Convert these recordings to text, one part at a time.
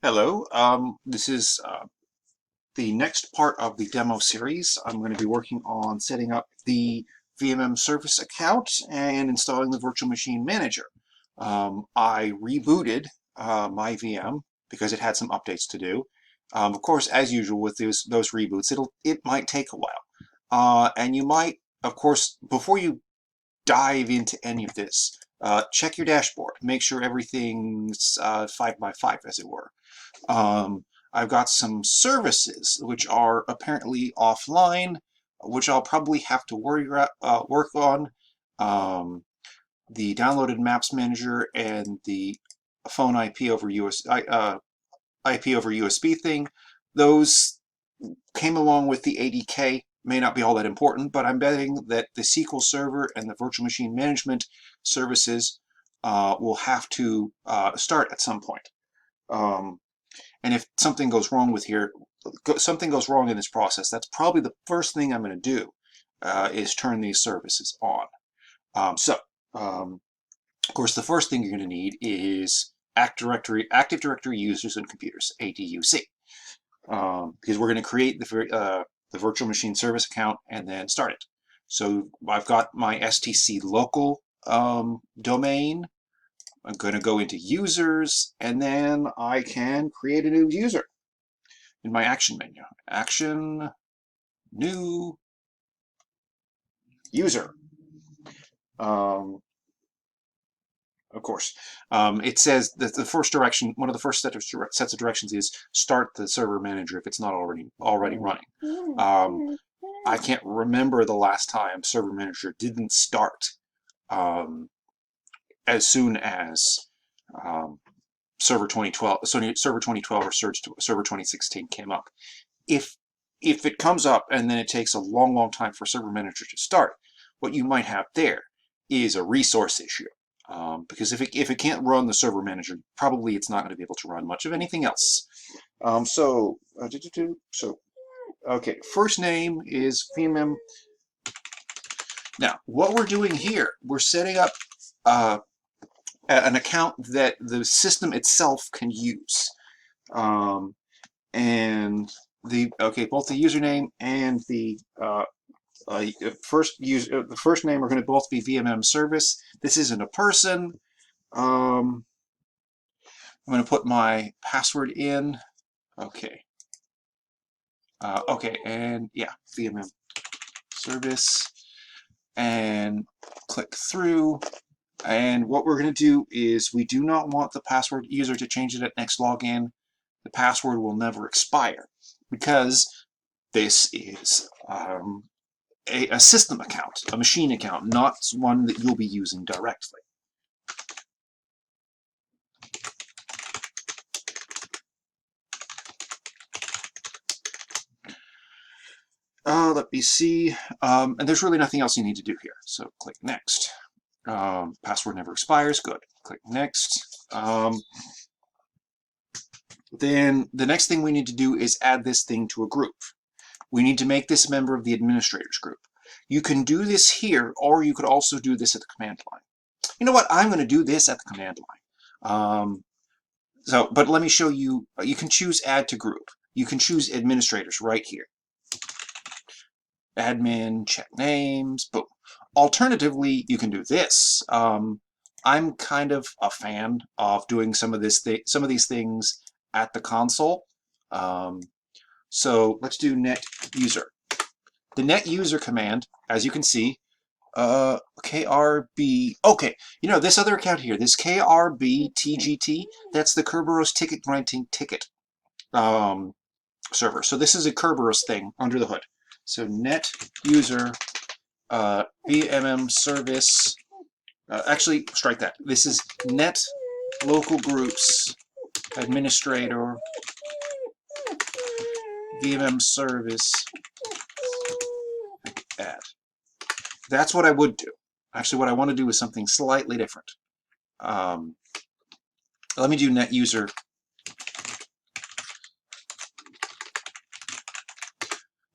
Hello, this is the next part of the demo series. I'm going to be working on setting up the VMM service account and installing the virtual machine manager. I rebooted my VM because it had some updates to do. Of course, as usual with those reboots, it might take a while. And you might, of course, before you dive into any of this, check your dashboard. Make sure everything's 5 by 5, as it were. I've got some services which are apparently offline, which I'll probably have to work on. The downloaded maps manager and the phone IP over USB thing. Those came along with the ADK. May not be all that important, but I'm betting that the SQL Server and the virtual machine management services will have to start at some point. And if something goes wrong something goes wrong in this process, that's probably the first thing I'm going to do is turn these services on. Of course, the first thing you're going to need is Active Directory users and computers, ADUC, because we're going to create the virtual machine service account and then start it. So I've got my STC local domain. I'm going to go into users, and then I can create a new user in my action menu. Action, new, user. Of course, it says that the first direction, one of the first sets of directions is start the server manager if it's not already running. I can't remember the last time server manager didn't start as soon as Server 2012, Server 2012 or Server 2016 came up. If it comes up and then it takes a long time for Server Manager to start, what you might have there is a resource issue. Because if it can't run the Server Manager, probably it's not going to be able to run much of anything else. Okay, first name is VMM. Now, what we're doing here, we're setting up an account that the system itself can use. And both the username and the first name are going to both be VMM service. This isn't a person. I'm going to put my password in. Okay. Okay, and yeah, VMM service, and click through. And what we're going to do is we do not want the password user to change it at next login. The password will never expire because this is a system account, a machine account, not one that you'll be using directly. Let me see. And there's really nothing else you need to do here. So click next. Password never expires. Good. Click next. Then the next thing we need to do is add this thing to a group. We need to make this a member of the administrators group. You can do this here, or you could also do this at the command line. You know what? I'm going to do this at the command line. But let me show you. You can choose add to group. You can choose administrators right here. Admin, check names, boom. Alternatively, you can do this. I'm kind of a fan of doing some of these things at the console. So let's do net user. The net user command, as you can see, KRB. Okay, you know this other account here, this KRBTGT. That's the Kerberos ticket granting ticket server. So this is a Kerberos thing under the hood. So net user VMM service. Actually, strike that. This is net local groups administrator VMM service add. That's what I would do. Actually, what I want to do is something slightly different. Let me do net user.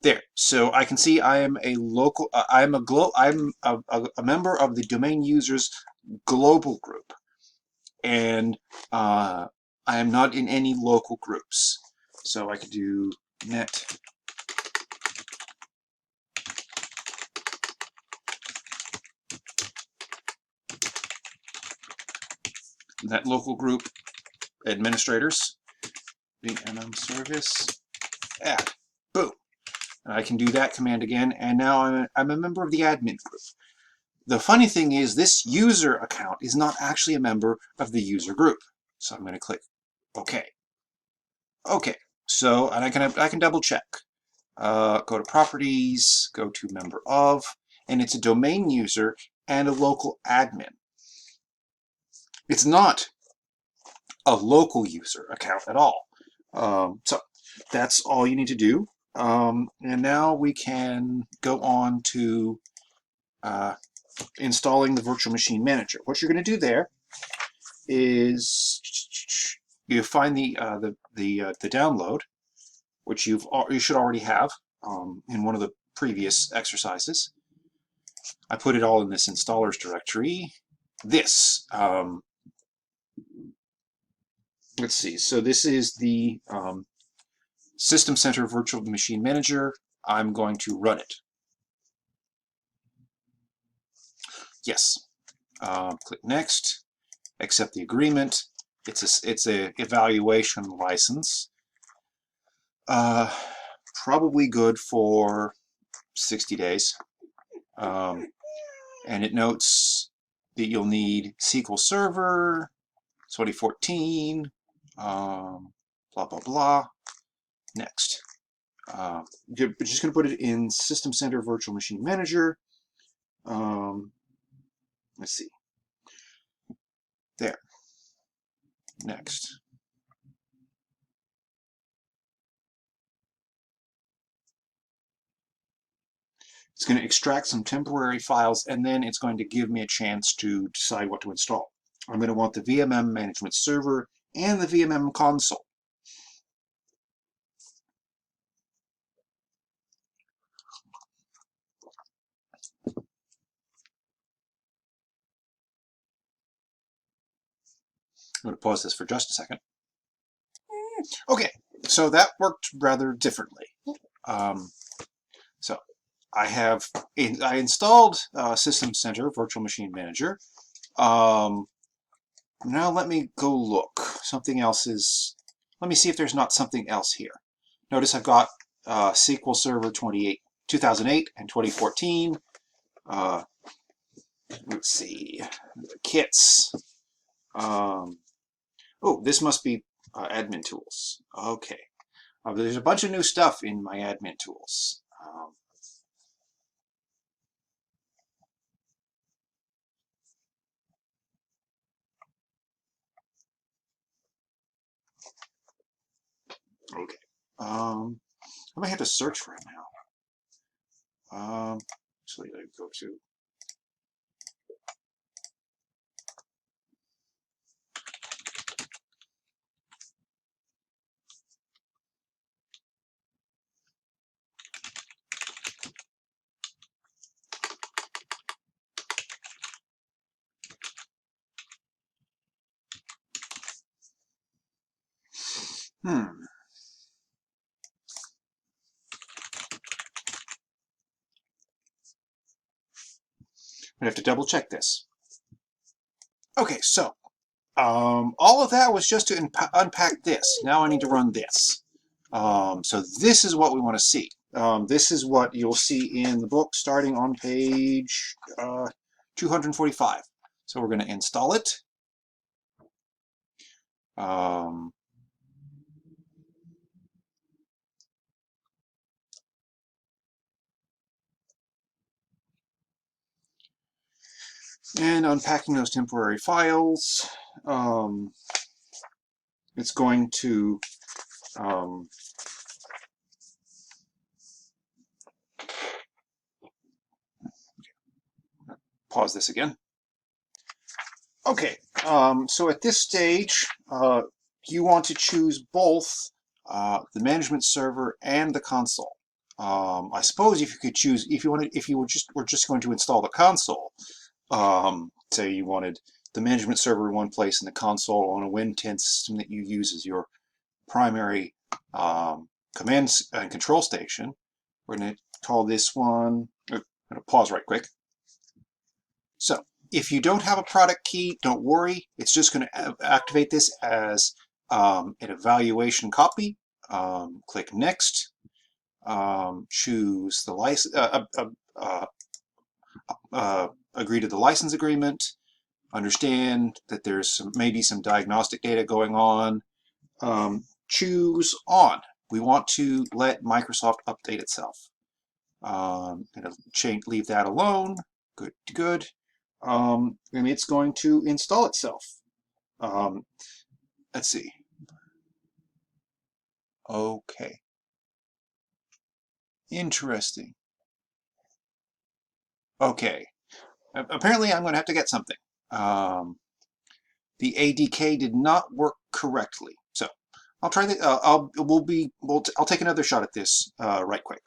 There, so I can see I am a local. I'm a member of the domain users global group, and I am not in any local groups. So I could do net local group administrators, VMM service, add. Boom. And I can do that command again, and now I'm a member of the admin group. The funny thing is, this user account is not actually a member of the user group. So I'm going to click OK. OK. So, and I can double check. Go to Properties, go to Member of, and it's a domain user and a local admin. It's not a local user account at all. So that's all you need to do. And now we can go on to installing the virtual machine manager. What you're going to do there is you find the download, which you should already have in one of the previous exercises. I put it all in this installers directory. This let's see. So this is the System Center Virtual Machine Manager. I'm going to run it. Yes. Click Next. Accept the agreement. It's a evaluation license. Probably good for 60 days. And it notes that you'll need SQL Server 2014. Blah blah blah. Next. You're just going to put it in System Center Virtual Machine Manager. Let's see. There. Next. It's going to extract some temporary files, and then it's going to give me a chance to decide what to install. I'm going to want the VMM management server and the VMM console. I'm going to pause this for just a second. Okay, so that worked rather differently. So I installed System Center Virtual Machine Manager. Now let me go look. Something else is. Let me see if there's not something else here. Notice I've got SQL Server 2008 and 2014. Let's see, the kits. Oh, this must be admin tools. Okay. There's a bunch of new stuff in my admin tools. Okay. I might have to search for it now. Actually, I go to. I have to double check this. Okay, so all of that was just to unpack this. Now I need to run this. So this is what we want to see. This is what you'll see in the book starting on page 245. So we're going to install it. And unpacking those temporary files, it's going to pause this again. Okay, so at this stage, you want to choose both the management server and the console. I suppose if you could choose, if you were just going to install the console, say you wanted the management server in one place and the console on a Win 10 system that you use as your primary command and control station. We're going to call this one, I'm going to pause right quick. So if you don't have a product key, don't worry. It's just going to activate this as an evaluation copy. Click Next. Choose the license. Agree to the license agreement. Understand that there's maybe some diagnostic data going on. Choose On. We want to let Microsoft update itself. Going to leave that alone. Good, good. And it's going to install itself. Let's see. Okay. Interesting. Okay. Apparently, I'm going to have to get something. The ADK did not work correctly, so I'll try the. I'll take another shot at this right quick.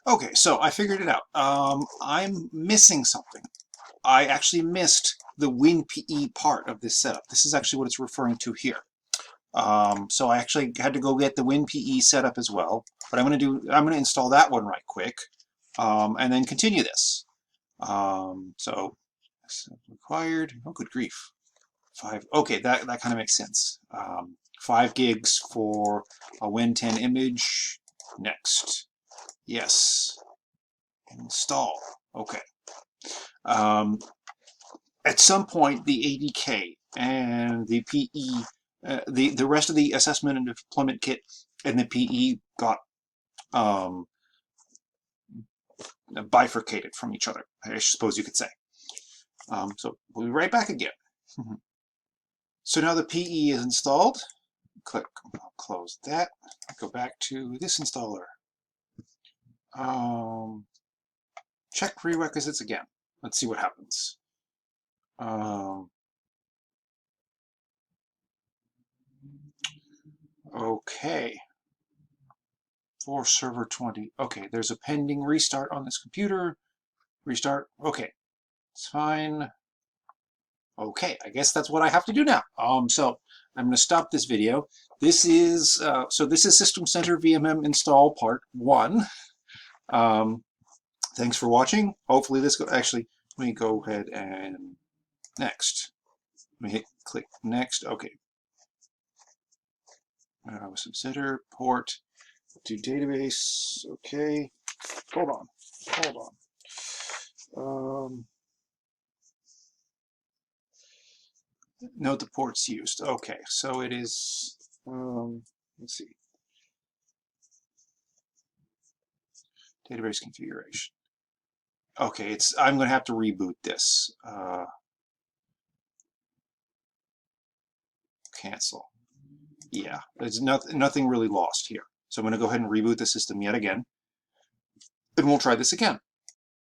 Okay, so I figured it out. I'm missing something. I actually missed the WinPE part of this setup. This is actually what it's referring to here. So I actually had to go get the WinPE setup as well. But I'm going to install that one right quick, and then continue this. So required. Oh, good grief. 5. Okay, that kind of makes sense. 5 gigs for a Win 10 image. Next. Yes. Install. Okay. At some point, the ADK and the PE, the rest of the assessment and deployment kit and the PE got bifurcated from each other, I suppose you could say. So we'll be right back again. So now the PE is installed. Click, I'll close that. Go back to this installer. Check prerequisites again. Let's see what happens. Okay. For server 20. Okay, there's a pending restart on this computer. Restart. Okay, it's fine. Okay, I guess that's what I have to do now. So I'm going to stop this video. This is this is System Center VMM install part 1. Thanks for watching. Hopefully this actually. Let me go ahead and next. Let me click next. Okay. System Center port to database. Okay. Hold on. Note the ports used. Okay, so it is, let's see. Database configuration. Okay, I'm going to have to reboot this. Cancel. Yeah, there's nothing really lost here. So I'm going to go ahead and reboot the system yet again. And we'll try this again.